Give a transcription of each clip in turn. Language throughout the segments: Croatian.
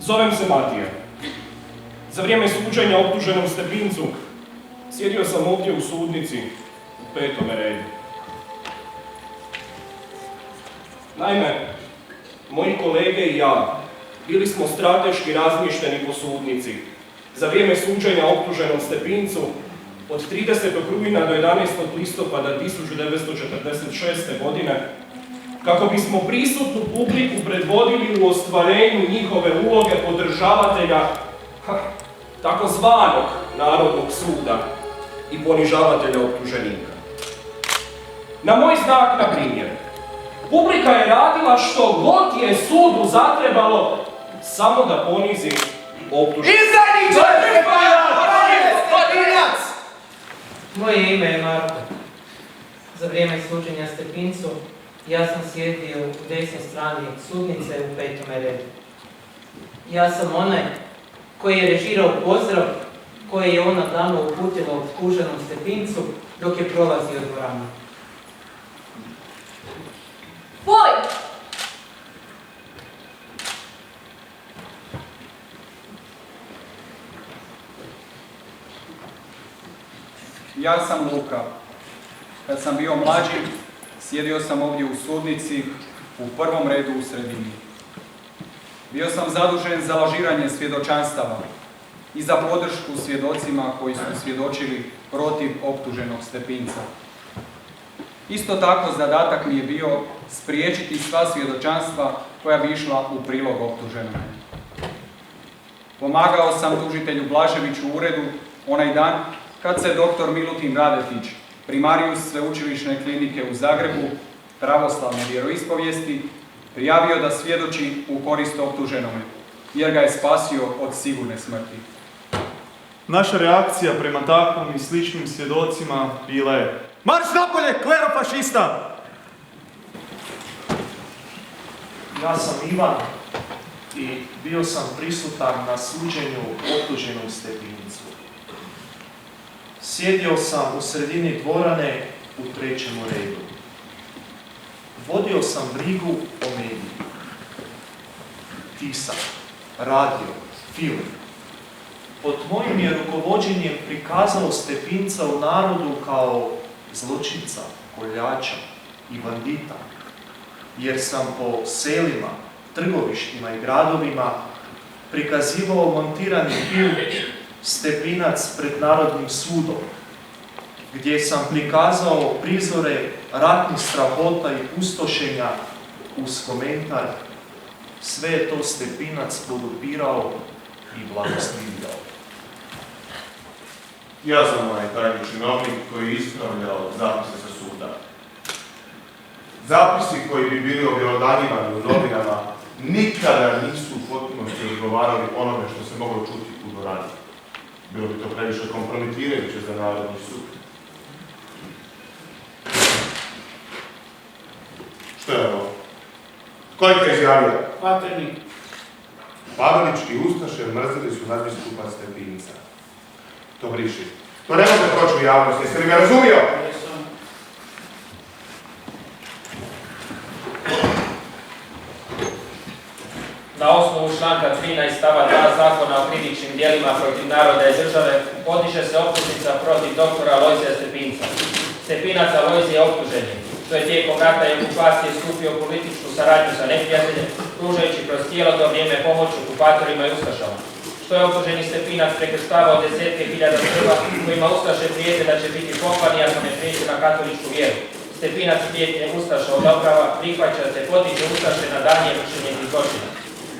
Zovem se Matija. Za vrijeme suđenja optuženom Stepincu sjedio sam ovdje u sudnici u 5. redu. Naime, moji kolege i ja bili smo strateški razmješteni po sudnici za vrijeme suđenja optuženom Stepincu od 30. rujna do 11. listopada 1946. godine, kako bismo prisutnu publiku predvodili u ostvarenju njihove uloge podržavatelja takozvanog Narodnog suda i ponižavatelja optuženika. Na moj znak, na primjer, publika je radila što god je sudu zatrebalo samo da ponizi optuženika. Izdajniče! Pojedinac! Moje ime je Marko. Za vrijeme suđenja Stepincu ja sam sjedio u desnoj strani sudnice u 5. redu. Ja sam onaj koji je režirao pozdrav koji je ona dama uputila optuženom Stepincu dok je prolazio dvoranu. Poj! Ja sam Luka. Kad sam bio mlađi, sjedio sam ovdje u sudnici, u 1. redu u sredini. Bio sam zadužen za lažiranje svjedočanstava i za podršku svjedocima koji su svjedočili protiv optuženog Stepinca. Isto tako zadatak mi je bio spriječiti sva svjedočanstva koja bi išla u prilog optuženom. Pomagao sam tužitelju Blaževiću u uredu onaj dan kad se dr. Milutin Radetić, primarijus Sveučilišne klinike u Zagrebu, pravoslavne vjeroispovijesti, prijavio da svjedoči u korist optuženome, jer ga je spasio od sigurne smrti. Naša reakcija prema takvom i sličnim svjedocima bila je: marš napolje, klerofašista! Ja sam Ivan i bio sam prisutan na suđenju optuženom Stepincu. Sjedio sam u sredini dvorane u 3. redu. Vodio sam brigu o mediji. Tisak, radio, film. Pod mojim je rukovođenjem prikazalo Stepinca u narodu kao zločinca, koljača i bandita, jer sam po selima, trgovištima i gradovima prikazivao montirani film Stepinac pred Narodnim sudom, gdje sam prikazao prizore ratnih strahota i pustošenja uz komentar: sve je to Stepinac podupirao i blagoslivljao. Ja sam onaj tajni činovnik koji je ispravljao zapise sa suda. Zapisi koji bi bili objelodanjivani u novinama nikada nisu u potpunosti odgovarali onome što se moglo čuti u dvorani. Bilo bi to previše kompromitirajuće za Narodni sud. Što je ovo? Ko je to izjavio? Kvaternik. Pavelić i ustaše mrzili su nadbiskupa Stepinca. To briši. To ne može proći u javnosti, jeste li ga razumio? Na osnovu članka 13 stava 2 Zakona o krivičnim djelima protiv naroda i države podiže se optužnica protiv doktora Alojzija Stepinca. Stepinac Alojzije je optužen, što je tijekom rata i okupacije stupio političku saradnju sa neprijateljem, pružajući kroz cijelo to vrijeme pomoć okupatorima i ustašama. Što je optuženi Stepinac prekrštavao desetke hiljada Srba kojima ustaše prijete da će biti poklani ako ne prijeđu na katoličku vjeru. Stepinac prijetnje ustaša odobrava, prihvaća te potiče ustaše na daljnje vršenje tih zločina.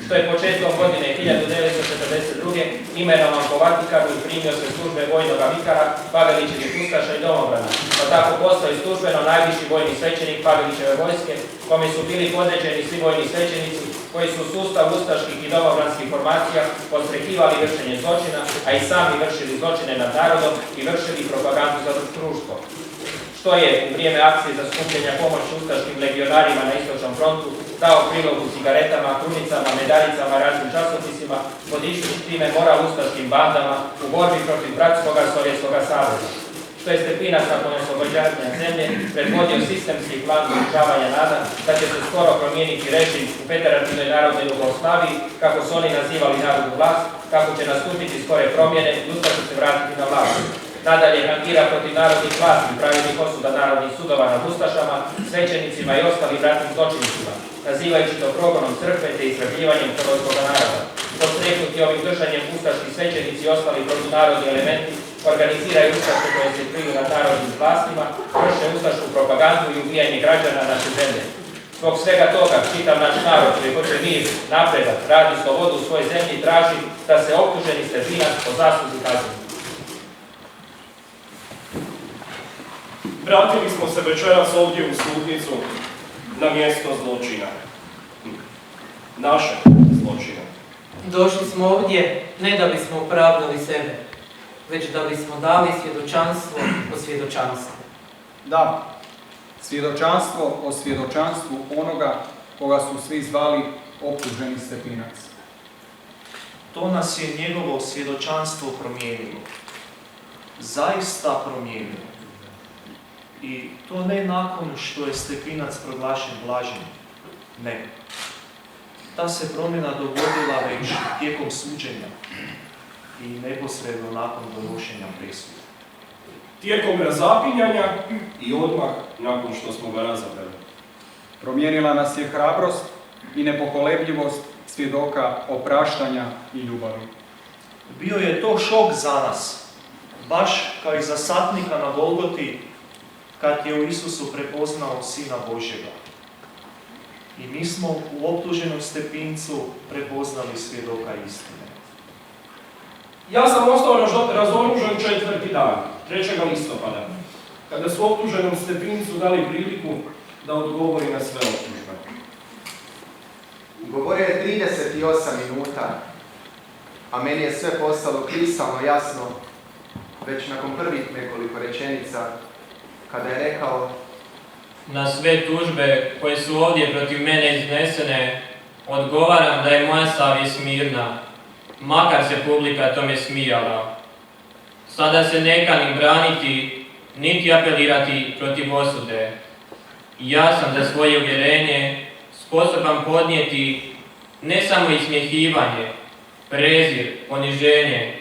Što je početkom godine 1942. imenovan po Vatikanu i primio se službe vojnog vikara Pavelićevih ustaša i domobrana, pa tako postao i službeno najviši vojni svećenik Pavelićeve vojske, kome su bili podređeni svi vojni svećenici koji su u sustavu ustaških i domobranskih formacija podstrekivali vršenje zločina, a i sami vršili zločine nad narodom i vršili propagandu za društvo. Što je u vrijeme akcije za skupljanja pomoći ustaškim legionarima na istočnom frontu dao prilogu cigaretama, krunicama, medaljicama i raznim časopisima, podižući time moral ustaškim bandama u borbi protiv bratskoga Sovjetskoga saveza. Što što je Stepinac nakon oslobođenja zemlje predvodio sistemski plan urušavanja nada da će se skoro promijeniti režim u Federativnoj narodnoj Jugoslaviji, kako su oni nazivali narodnu vlast, kako će nastupiti skore promjene i ustaše se vratiti na vlast. Nadalje ankira protiv narodnih vlasti, pravilnih osuda narodnih sudova nad ustašama, svećenicima i ostalim ratnim zločinicima, nazivajući to progonom crkve te istraživanjem hrvatskog naroda. Podstreknuti ovim držanjem ustaški svećenici i ostali protunarodni elementi organiziraju ustaše koje se kriju nad narodnim vlastima, vrše ustašku propagandu i ubijanje građana naše zemlje. Zbog svega toga, čitav naš narod koji hoće mir, napredak, radi slobodu u svojoj zemlji traži da se optuženi Stepinac po zasluzi kazni. Vratili smo se večeras ovdje u sudnicu na mjesto zločina. Naše zločina. Došli smo ovdje ne da bismo opravdali sebe, već da bismo dali svjedočanstvo o svjedočanstvu. Da, svjedočanstvo o svjedočanstvu onoga koga su svi zvali optuženi Stepinac. To nas je njegovo svjedočanstvo promijenilo. Zaista promijenilo. I to ne nakon što je Stepinac proglašen blaženim. Ne. Ta se promjena dogodila već tijekom suđenja i neposredno nakon donošenja presude. Tijekom razapinjanja i odmah nakon što smo ga razabrali. Promijenila nas je hrabrost i nepokolebljivost svjedoka opraštanja i ljubavi. Bio je to šok za nas, baš kao i za satnika na Golgoti, kad je u Isusu prepoznao Sina Božjega. I mi smo u optuženom Stepincu prepoznali svjedoka istine. Ja sam ostao razoružan 4. dan, 3. listopada, kada su optuženom Stepincu dali priliku da odgovori na sve optužbe. Govorio je 38 minuta, a meni je sve postalo kristalno jasno već nakon prvih nekoliko rečenica, kada je rekao: na sve tužbe koje su ovdje protiv mene iznesene, odgovaram da je moja savjest mirna, makar se publika tome smijala. Sada se ne kanim braniti, niti apelirati protiv osude. Ja sam za svoje uvjerenje sposoban podnijeti ne samo ismjehivanje, prezir, poniženje,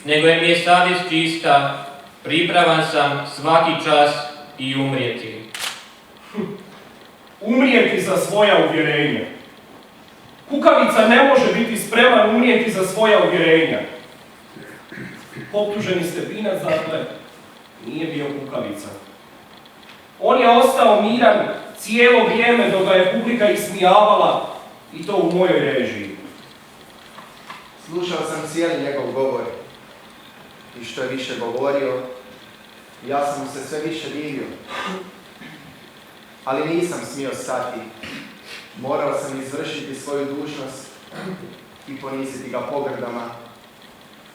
nego je mi je savjest čista, pripravan sam svaki čas i umrijeti. Umrijeti za svoja uvjerenja. Kukavica ne može biti spreman umrijeti za svoja uvjerenja. Optuženi Stepinac, dakle, nije bio kukavica. On je ostao miran cijelo vrijeme dok ga je publika ismijavala, i to u mojoj režiji. Slušao sam cijeli njegov govor i što je više govorio, ja sam mu se sve više divio. Ali nisam smio stati. Morao sam izvršiti svoju dužnost i poniziti ga pogrdama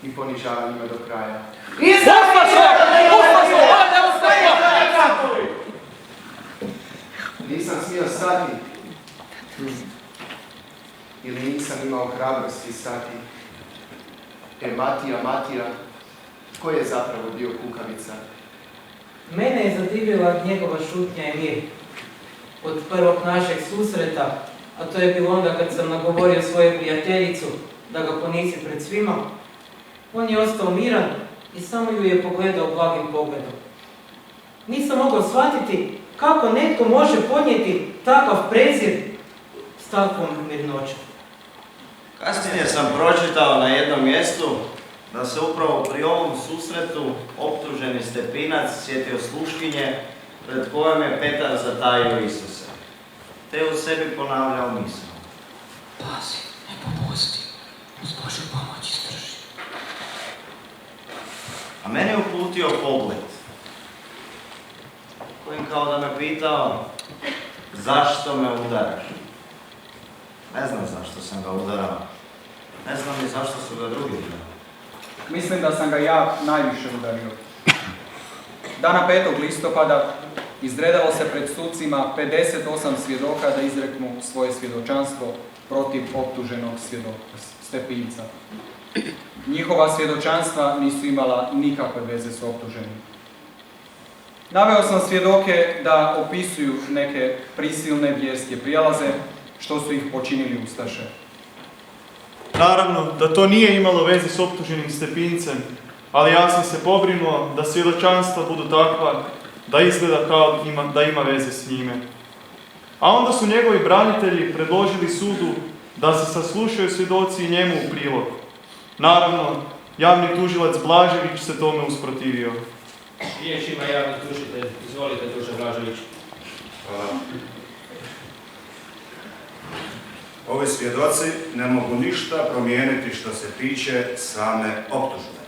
i ponižavanjima do kraja. Nisam smio stati ili nisam imao hrabrosti stati. Matija, tko je zapravo bio kukavica? Mene je zadivila njegova šutnja i mir. Od prvog našeg susreta, a to je bilo onda kad sam nagovorio svoju prijateljicu da ga ponizi pred svima, on je ostao miran i samo ju je pogledao blagim pogledom. Nisam mogao shvatiti kako netko može podnijeti takav prezir s takvom mirnoćom. Kasnije sam pročitao na jednom mjestu da se upravo pri ovom susretu optuženi Stepinac sjetio sluškinje pred kojom je Petar zatajio Isuse, te u sebi ponavljao misao: pazi, ne popusti, uz Božju pomoć izdrži. A meni je uputio pogled, kojim kao da me pitao: zašto me udaraš? Ne znam zašto sam ga udarao, ne znam ni zašto su ga drugi udarali. Mislim da sam ga ja najviše udario. Dana 5. listopada izredalo se pred sucima 58 svjedoka da izreknu svoje svjedočanstvo protiv optuženog Stepinca. Njihova svjedočanstva nisu imala nikakve veze s optuženim. Naveo sam svjedoke da opisuju neke prisilne vjerske prijelaze što su ih počinili ustaše. Naravno da to nije imalo veze s optuženim Stepincem, ali ja sam se pobrinuo da svjedočanstva budu takva da izgleda kao da ima veze s njime. A onda su njegovi branitelji predložili sudu da se saslušaju svjedoci i njemu u prilog. Naravno, javni tužilac Blažević se tome usprotivio. Riječ ima javni tužitelj. Izvolite, tuže Blažević. Hvala. Ovi svjedoci ne mogu ništa promijeniti što se tiče same optužbe.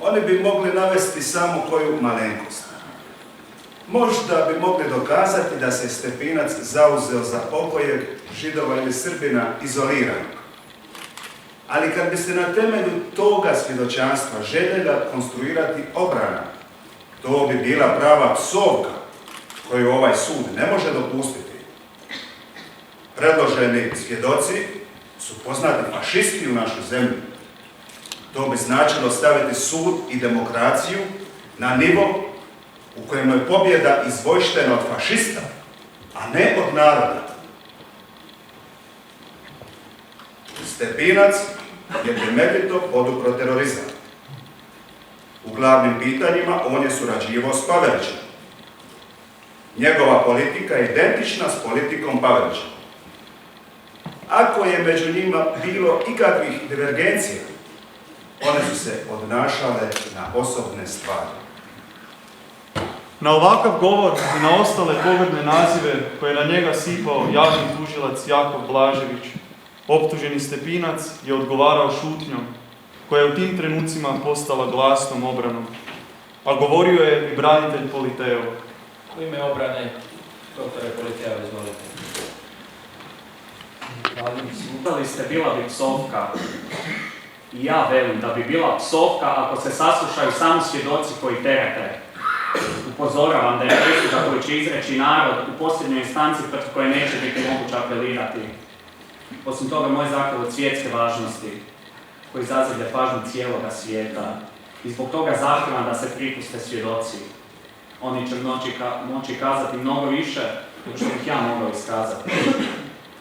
Oni bi mogli navesti samo koju malenkost. Možda bi mogli dokazati da se Stepinac zauzeo za pokojeg Židova ili Srbina izoliranog. Ali kad bi se na temelju toga svjedočanstva željela konstruirati obrana, to bi bila prava psovka koju ovaj sud ne može dopustiti. Predloženi svjedoci su poznati fašisti u našu zemlju. To bi značilo staviti sud i demokraciju na nivo u kojem je pobjeda izvojštena od fašista, a ne od naroda. Stepinac je temeljito podupro terorizam. U glavnim pitanjima on je surađivao s Pavelićem. Njegova politika je identična s politikom Pavelića. Ako je među njima bilo ikakvih divergencija, one su se odnašale na osobne stvari. Na ovakav govor i na ostale pogrdne nazive koje je na njega sipao javni tužilac Jakov Blažević, optuženi Stepinac je odgovarao šutnjom, koja je u tim trenucima postala glasnom obranom. A govorio je i branitelj Politeo. U ime obrane, doktore Politeo, izvolite. Slušali ste, bila bi psovka. I ja velim da bi bila psovka ako se saslušaju samo svjedoci koji terete. Upozoravam da je presuda koju će izreći narod u posljednjoj instanci protiv koje neće biti moguće apelirati. Osim toga, moj zahtjev od svjetske važnosti, koji zazivlja pažnju cijeloga svijeta. I zbog toga zahtijevam da se pripuste svjedoci. Oni će moći kazati mnogo više nego što bih ja mogao iskazati.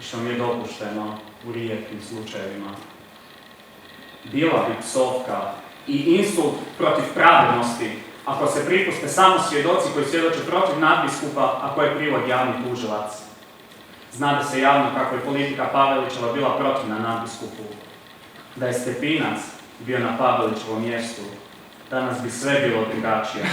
I što mi je dopušteno u rijetkim slučajevima. Bila bi psovka i insult protiv pravednosti ako se pripuste samo svjedoci koji svjedoče protiv nadbiskupa, a koje je prilog javni tužilac. Znade se javno kako je politika Pavelićeva bila protivna nadbiskupu. Da je Stepinac bio na Pavelićevom mjestu, danas bi sve bilo drugačije.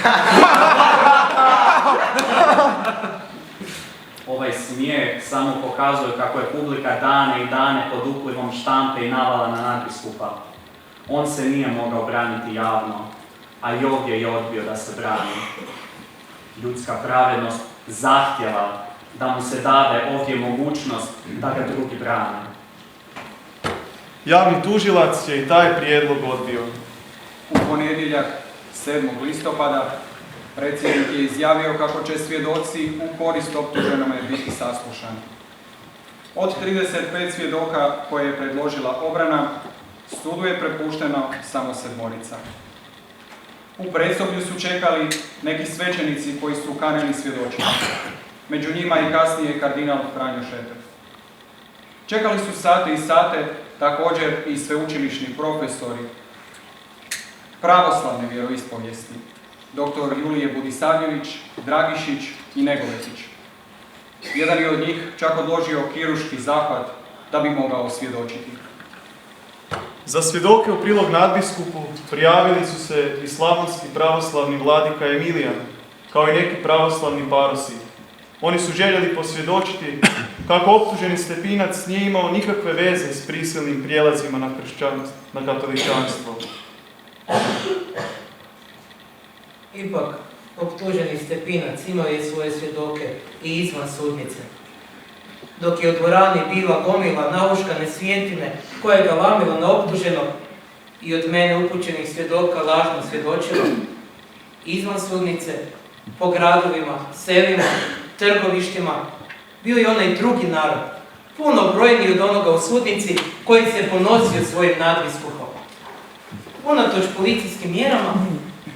Ovaj smijeh samo pokazuje kako je publika dane i dane pod uplivom štampe i navala na nadbiskupa. On se nije mogao braniti javno, a i ovdje je odbio da se brani. Ljudska pravednost zahtjeva da mu se dade ovdje mogućnost da ga drugi brane. Javni tužilac je i taj prijedlog odbio. U ponedjeljak, 7. listopada, predsjednik je izjavio kako će svjedoci u korist optuženome biti saslušani. Od 35 svjedoka koje je predložila obrana, sudu je prepušteno samo 7. U predsoblju su čekali neki svećenici koji su kanili svjedočiti. Među njima i kasnije kardinal Franjo Šeter. Čekali su sate i sate također i sveučilišni profesori pravoslavne vjeroispovijesti, dr. Julije Budisavljević, Dragišić i Negovetić. Jedan je od njih čak odložio kirurški zahvat da bi mogao svjedočiti. Za svjedoke u prilog nadbiskupu prijavili su se i slavonski pravoslavni vladika Emilijan, kao i neki pravoslavni parosi. Oni su željeli posvjedočiti kako optuženi Stepinac nije imao nikakve veze s prisilnim prijelazima na katoličanstvo. Ipak, optuženi Stepinac imao je svoje svjedoke i izvan sudnice. Dok je u dvorani bila gomila nauškane svjetine koja je ga lamila na optuženog i od mene upućenih svjedoka lažno svjedočila, izvan sudnice, po gradovima, selima, trgovištima, bio je onaj drugi narod, puno brojniji od onoga u sudnici koji se ponosio svojim nadbiskupom. Unatoč policijskim mjerama,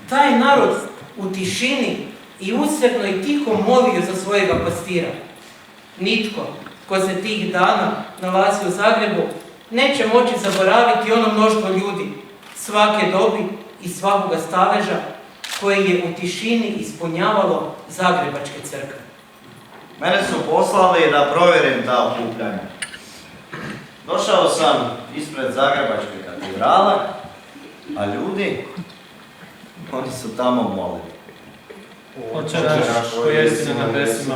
taj narod u tišini i usredno i tiho molio za svojega pastira. Nitko ko se tih dana nalazi u Zagrebu neće moći zaboraviti ono mnoštvo ljudi svake dobi i svakoga staleža koje je u tišini ispunjavalo zagrebačke crkve. Mene su poslali da provjerim ta okupljanja. Došao sam ispred Zagrebačke katedrale, a ljudi, oni su tamo molili. Oče naš, koji jesi na nebesima,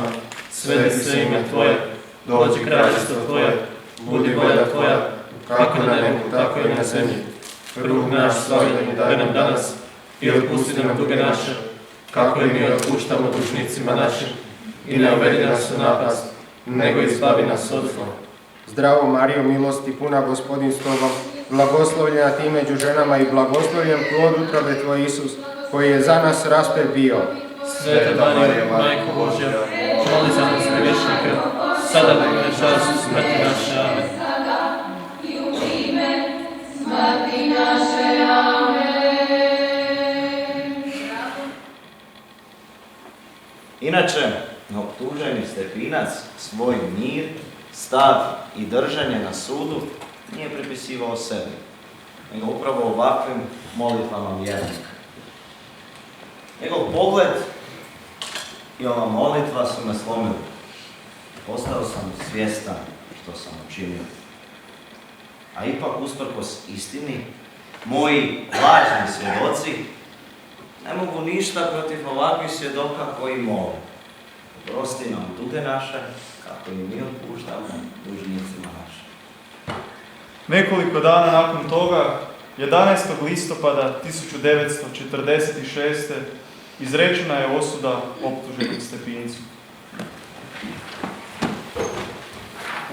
sveti se ime Tvoje, dođi kraljevstvo Tvoje, budi volja Tvoja, kako na nebu, tako i na zemlji. Kruh naš svakodnevni daj nam danas i otpusti nam duge naše, kako i mi otpuštamo dužnicima našim. I ne uvedi nas u napast, nego izbavi nas od zla. Zdravo Marijo, milosti puna, Gospodin s tobom, blagoslovljena ti među ženama i blagoslovljen plod utrobe tvoj Isus, koji je za nas raspet bio. Sveta Marija, Majko Božja, moli za nas grešnike, sada i na času smrti naše. Amen. Inače, optuženi Stepinac svoj mir, stav i držanje na sudu nije pripisivao sebi, nego upravo ovakvim molitvama vjernika. Njegov pogled i ova molitva su me slomili. Postao sam svjestan što sam učinio. A ipak, usprkos istini, moji lažni svjedoci ne mogu ništa protiv ovakvih svjedoka koji mole. Oprosti nam duge naše, kako i mi otpuštamo dužnicima našim. Nekoliko dana nakon toga, 11. listopada 1946. izrečena je osuda optuženom Stepincu.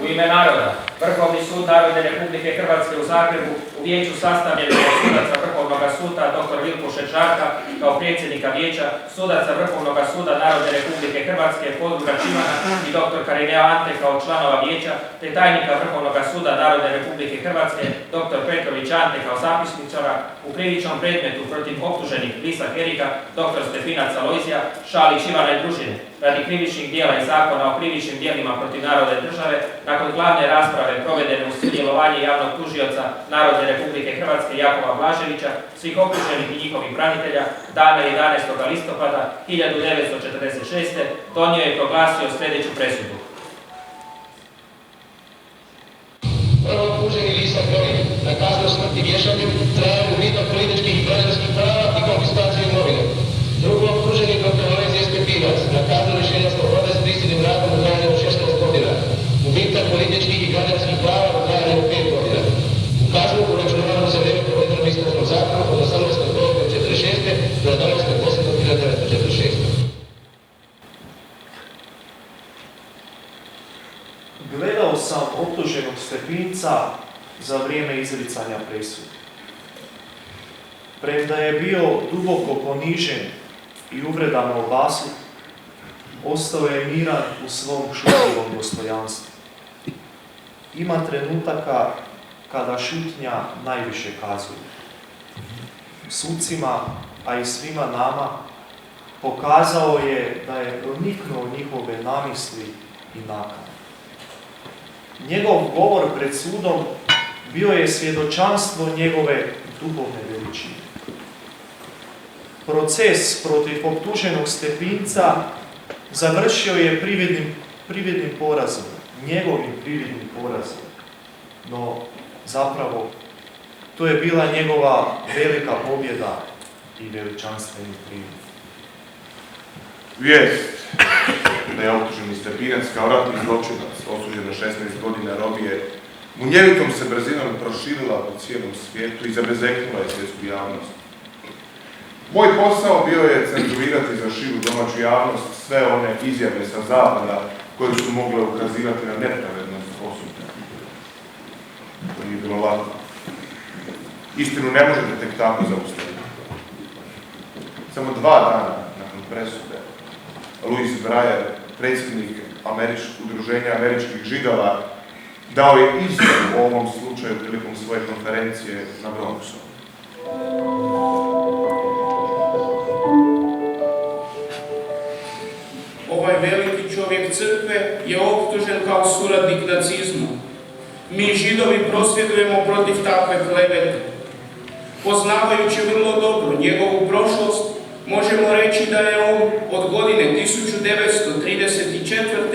U ime naroda, Vrhovni sud Narodne Republike Hrvatske u Zagrebu u vijeću sastavljeno od sudaca Vrhovnog suda dr. Vilko Šečarka kao predsjednika vijeća, sudaca Vrhovnog suda Narodne Republike Hrvatske Podruga Čimana i dr. Karinea Ante kao članova vijeća, te tajnika Vrhovnog suda Narodne Republike Hrvatske dr. Petrović Ante kao zapisničara u krivičnom predmetu protiv optuženih Lisa Herika, dr. Stepinac Alojzija, Šalić Ivana i družine, radi krivičnih dijela i zakona o krivičnim dijelima protiv narodne države, nakon glavne rasprave provedene uz sudjelovanje javnog tužioca Narodne Republike Hrvatske Jakova Blaževića, svih optuženih i njihovih branitelja, dana 11. listopada 1946. donio je proglasio sljedeću presudu. Prvo optuženi Lisa Herik na kaznu smrti vješanjem, trajanju vidom političkih i građanskih prava i konfiskaciju imovine. Drugo optuženi dr. Alojzije Stepinac na kaznu lišenja slobode s prisilnim radom u trajanju od 16 godina. Gubitak političkih i građanskih prava u trajanju od 5 godina. U kaznu uračunavamo za vrijeme provedeno u istražnom zakonu od 18.9.1946. do 11.10.1946. Gledao sam optuženog Stepinca za vrijeme izricanja presude. Premda je bio duboko ponižen i uvredama obasut, ostao je miran u svom šutljivom dostojanstvu. Ima trenutaka kada šutnja najviše kazuje. Sucima, a i svima nama, pokazao je da je proniknuo u njihove namisli i nakane. Njegov govor pred sudom bio je svjedočanstvo njegove duhovne veličine. Proces protiv optuženog Stepinca završio je prividnim porazom, njegovim prividnim porazom. No, zapravo, to je bila njegova velika pobjeda i veličanstveni privid. Vijest da je optuženi Stepinac kao ratni zločinac osuđen na 16 godina robije munjevitom se brzinom proširila po cijelom svijetu i zabezeknula je svjetsku javnost. Moj posao bio je cenzurirati za širu domaću javnost sve one izjave sa zapada koje su mogle ukazivati na nepravednost osude. To nije bilo lako. Istinu ne možete tek tako zaustaviti. Samo 2 dana nakon presude, Louis Breyer, predsjednik Udruženja američkih židova, dao je izjavu o ovom slučaju prilikom svoje konferencije na Bronxu. veliki čovjek crkve je optužen kao suradnik nacizma. Mi Židovi prosvjedujemo protiv takve klevete. Poznavajući vrlo dobro njegovu prošlost, možemo reći da je on od godine 1934.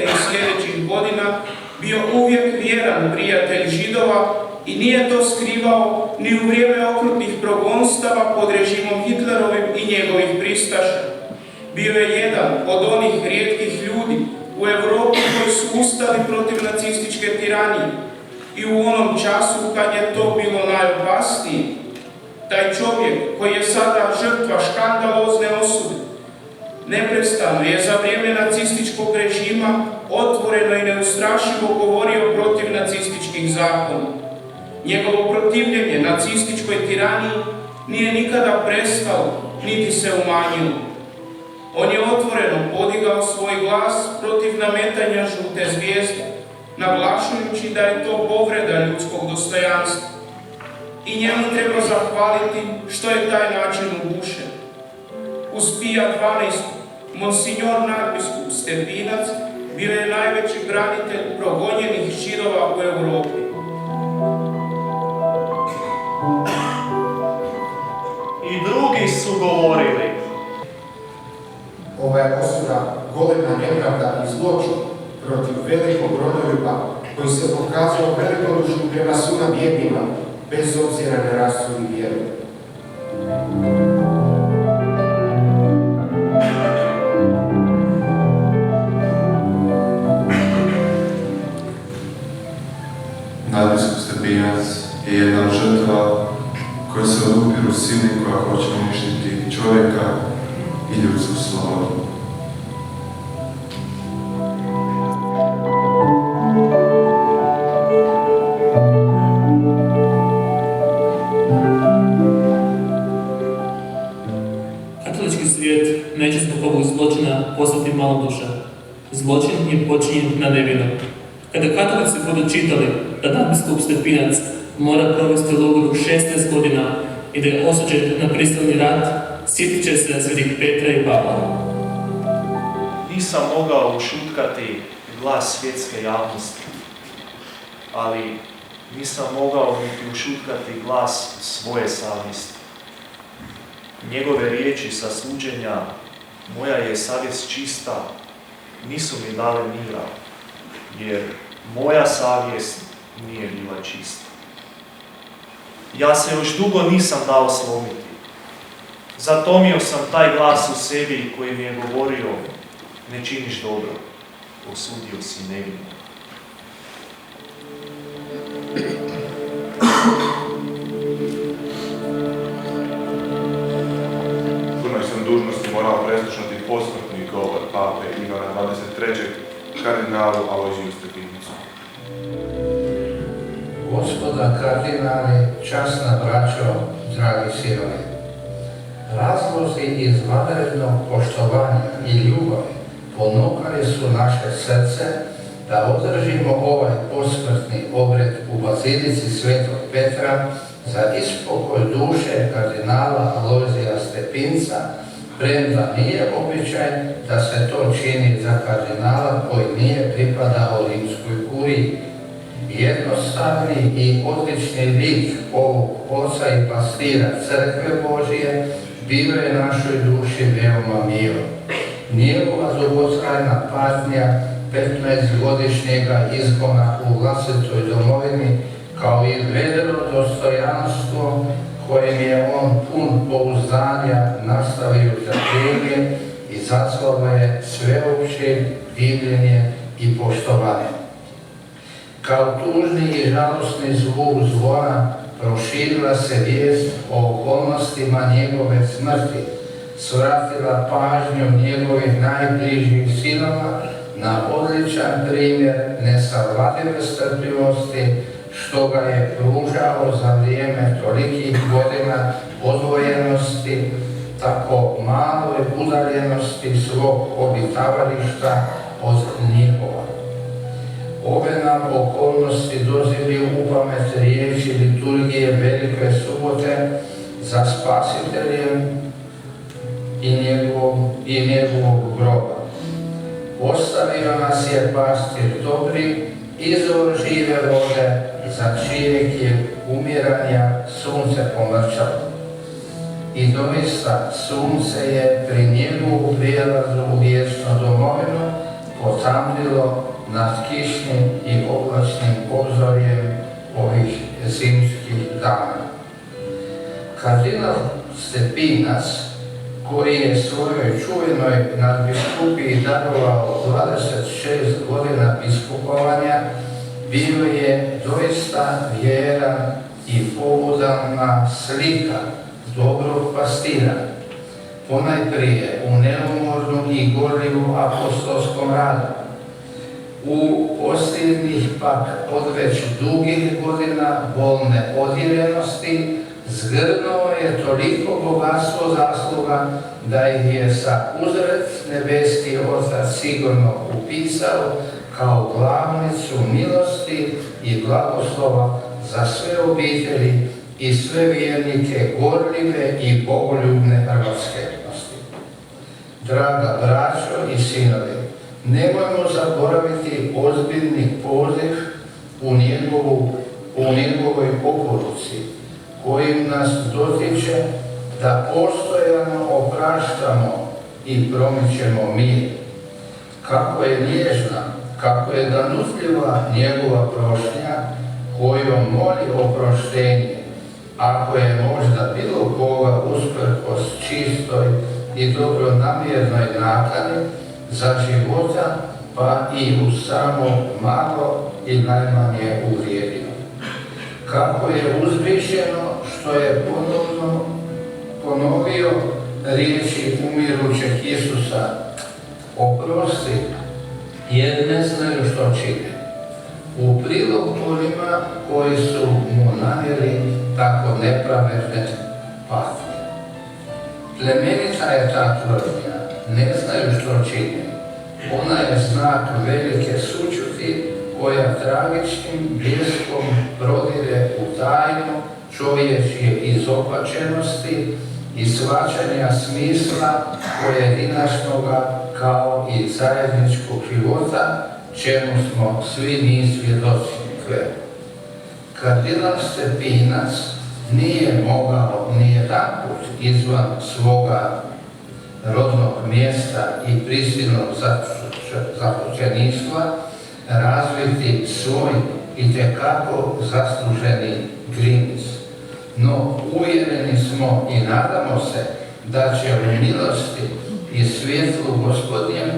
i sljedećih godina bio uvijek vjeran prijatelj Židova i nije to skrivao ni u vrijeme okrutnih progonstava pod režimom Hitlerovim i njegovih pristaša. Bio je jedan od onih rijetkih ljudi u Europi koji su ustali protiv nacističke tiranije i u onom času kad je to bilo najopasnije. Taj čovjek koji je sada žrtva škandalozne osude neprestano je za vrijeme nacističkog režima otvoreno i neustrašivo govorio protiv nacističkih zakona. Njegovo protivljenje nacističkoj tiraniji nije nikada prestalo, niti se umanjilo. On je otvoreno podigao svoj glas protiv nametanja žute zvijezde, naglašujući da je to povreda ljudskog dostojanstva. I njemu treba zahvaliti što je taj način ugušen. Uz Pija 12. Monsignor nadbiskup Stepinac bio je najveći branitelj progonjenih Židova u Europi. I drugi su govorili. Ova je osuda golema nepravda i zločin protiv velikog rodoljuba koji se pokazao velikodušno prema svima bijednima, bez obzira na rasu i vjeru. Nadbiskup Stepinac je jedna od žrtva koje se odupiru sili koja hoće uništiti čovjeka i ljudsku slobodu. Katolički svijet neće zbog ovog zločina postati malodušan. Zločin je počinjen na nevino. Kada katolici budu čitali da nadbiskup Stepinac mora provesti u logoru 16 godina i da je osuđen na prisilni rad, sjetit će se svetih Petra i Pavla. Nisam mogao ušutkati glas svjetske javnosti, ali nisam mogao niti ušutkati glas svoje savjesti. Njegove riječi sa suđenja, moja je savjest čista, nisu mi dale mira, jer moja savjest nije bila čista. Ja se još dugo nisam dao slomiti. Zatomio sam taj glas u sebi koji mi je govorio: ne činiš dobro, osudio si nevino. Punoj sam dužnosti morao preslušati posmrtni govor pape Ivana 23. kardinalu Alojziju Stepincu. Gospoda kardinali, časna braćo, dragi sinovi, razlozi izvanrednog poštovanja i ljubavi ponukali su naše srce da održimo ovaj posmrtni obred u Bazilici Svetog Petra za ispokoj duše kardinala Alojzija Stepinca, premda nije običaj da se to čini za kardinala koji nije pripadao rimskoj kuriji. Jednostavni i odlični lik ovog oca i pastira Crkve Božije bio je našoj duši veoma milo. Njegova dugotrajna patnja 15-godišnjega izgona u vlastitoj domovini, kao i vedro dostojanstvo kojim je on pun pouzdanja nastavio za vrijeme, izazvalo je sveopće divljenje i poštovanje. Kao tužni i žalosni zvuk zvona proširila se vijest o okolnostima njegove smrti, svratila pažnju njegovih najbližih sinova na odličan primjer nesavladive strpljivosti što ga je pružao za vrijeme tolikih godina odvojenosti, tako maloj udaljenosti svog obitavališta od njihova. Ove nam okolnosti dozivlju u pamet riječi liturgije Velike subote za Spasiteljem i njegovog groba. Ostavio nas je pastir dobri, izvor žive vode, za čijeg je umiranja sunce pomrčalo. I doista sunce je pri njegovu prijelazu u vječnu domovinu potamnilo nad kišnim i oblačnim obzorjem ovih zimskih dana. Kardinal Stepinac, koji je svojoj čuvenoj nadbiskupiji darovao 26 godina biskupovanja, bio je doista vjeran i poudana slika dobrog pastira, ponajprije u neumornom i gorljivom apostolskom radu. U posljednjih pak od već dugih godina bolne odjeljenosti zgrnuo je toliko bogatstvo zasluga da ih je sa uzret nebeski Otac sigurno upisao kao glavnicu milosti i blagoslova za sve obitelji i sve vjernike gorljive i bogoljubne hrvatskevnosti. Draga braćo i sinovi, nemojmo zaboraviti ozbiljni poziv u njegovoj oporuci, kojim nas dotiče da postojano opraštamo i promičemo mir. Kako je nježna, kako je danutljiva njegova prošnja, kojom moli oproštenje, ako je možda bilo koga usprkos čistoj i dobronamjernoj nakani za života, pa i u samo malo i najmanje uvrijedio. Kako je uzvišeno što je ponovio riječi umirućeg Isusa: oprosti, jer ne znaju što čine. U prilog onima koji su mu nanijeli tako nepravedne patnje. Plemenita je ta tvrdnja, ne znaju što čine. Ona je znak velike sućuti koja tragičnim bljeskom prodire u tajnu čovječje izopačenosti i shvaćanja smisla pojedinačnoga kao i zajedničkog života, čemu smo svi mi svjedoci. Kardinal Stepinac nije mogao nijedanput izvan svoga rodnog mjesta i prisilnog zatočeništva razviti svoj itekako zasluženi grimis. No uvjereni smo i nadamo se da će u milosti i svjetlu Gospodnjem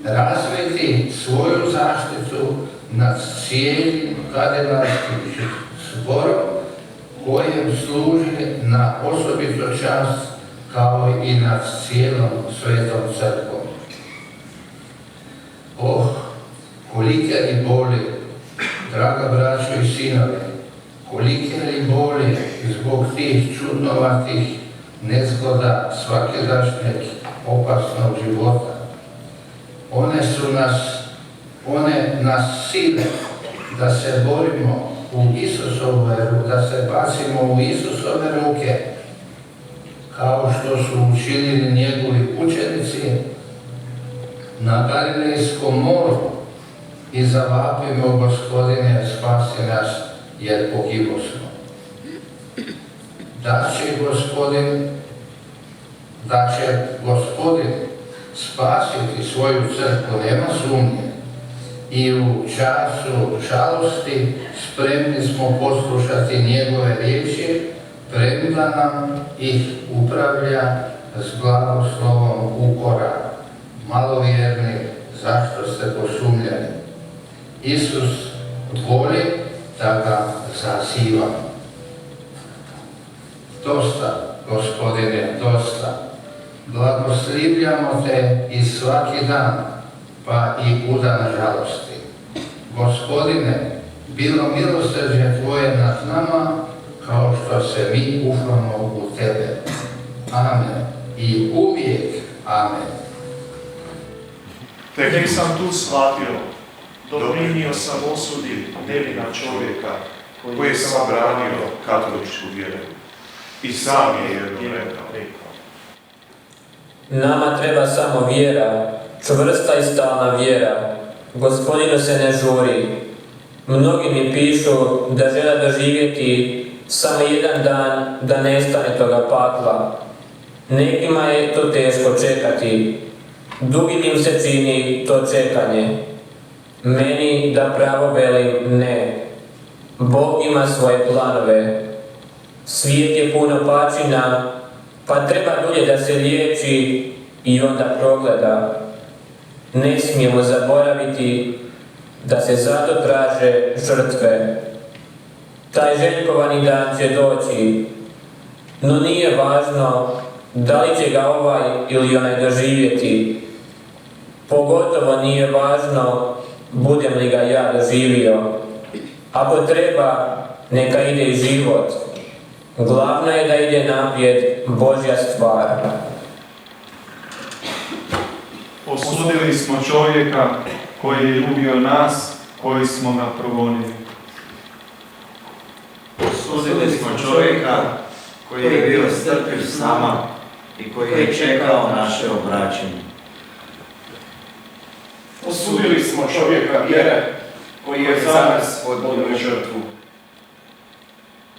razviti svoju zaštitu nad cijelim kardinalskim zborom kojem služi na osobitu čast kao i nad cijelom svetom crkvom. Oh, kolike li boli, draga braćo i sinovi, kolike li boli zbog tih čudnovatih nezgoda svakidašnjeg opasnog života. One nas sile da se borimo u Isusove ruke, da se bacimo u Isusove ruke, kao što su učinili njegovi učenici na Galilejskom moru i zavapimo: Gospodine, spasi nas, jer pogibosmo. Da će Gospodin spasiti svoju crkvu, nema sumnje. I u času žalosti spremni smo poslušati njegove riječi, premda nam ih upravlja s blagoslovom ukora. Malovjerni, zašto ste posumnjali? Isus voli da ga zazivamo. Dosta, Gospodine, dosta. Blagoslivljamo te i svaki dan, pa i u dan žalosti. Gospodine, bilo milosrđe Tvoje nad nama, kao što se mi ufamo u Tebe. Amen. I uvijek amen. Tek sam tu shvatio, doprinio sam osudi nevina čovjeka koji sam branio katoličku vjeru. I sam je jedno rekao. Nama treba samo vjera, čvrsta i stalna vjera. Gospodinu se ne žuri. Mnogi mi pišu da žele doživjeti samo jedan dan da nestane toga pakla. Nekima je to teško čekati. Dugim im se čini to čekanje. Meni da pravo velim ne. Bog ima svoje planove. Svijet je puno pačina, pa treba dulje da se liječi i onda progleda. Ne smijemo zaboraviti da se zato traže žrtve. Taj željkovani dan će doći, no nije važno da li će ga ovaj ili onaj doživjeti. Pogotovo nije važno budem li ga ja doživio. Ako treba, neka ide i život. Glavno je da ide naprijed Božja stvar. Osudili smo čovjeka koji je ubio nas, koji smo ga progonili. Osudili smo čovjeka koji je bio strpljiv s nama i koji je čekao naše obraćanje. Osudili smo čovjeka vjere koji je za nas podnio žrtvu.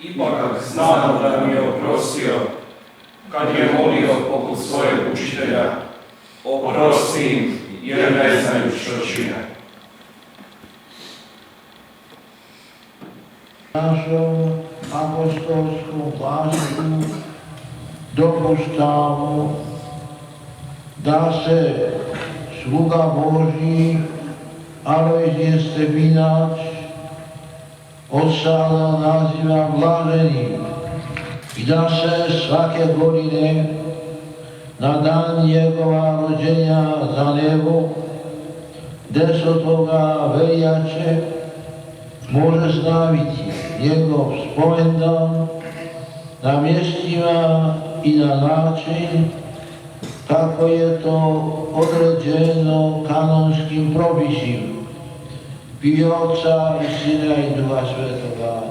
Ipak znamo da nam je oprostio kad je molio poput svojeg učitelja: oprosti im jer ne znaju što čine. Našom apostolskom vlašću dopuštamo da se sluga Božji Alojzije Stepinac od sada naziva blaženim i da se svake godine na dan njegova rođenja za nebo 10. veljače može slaviti njegov spomendan na mjestima i na način kako je to određeno kanonskim propisima i Oca i Sina i Duha Svetoga.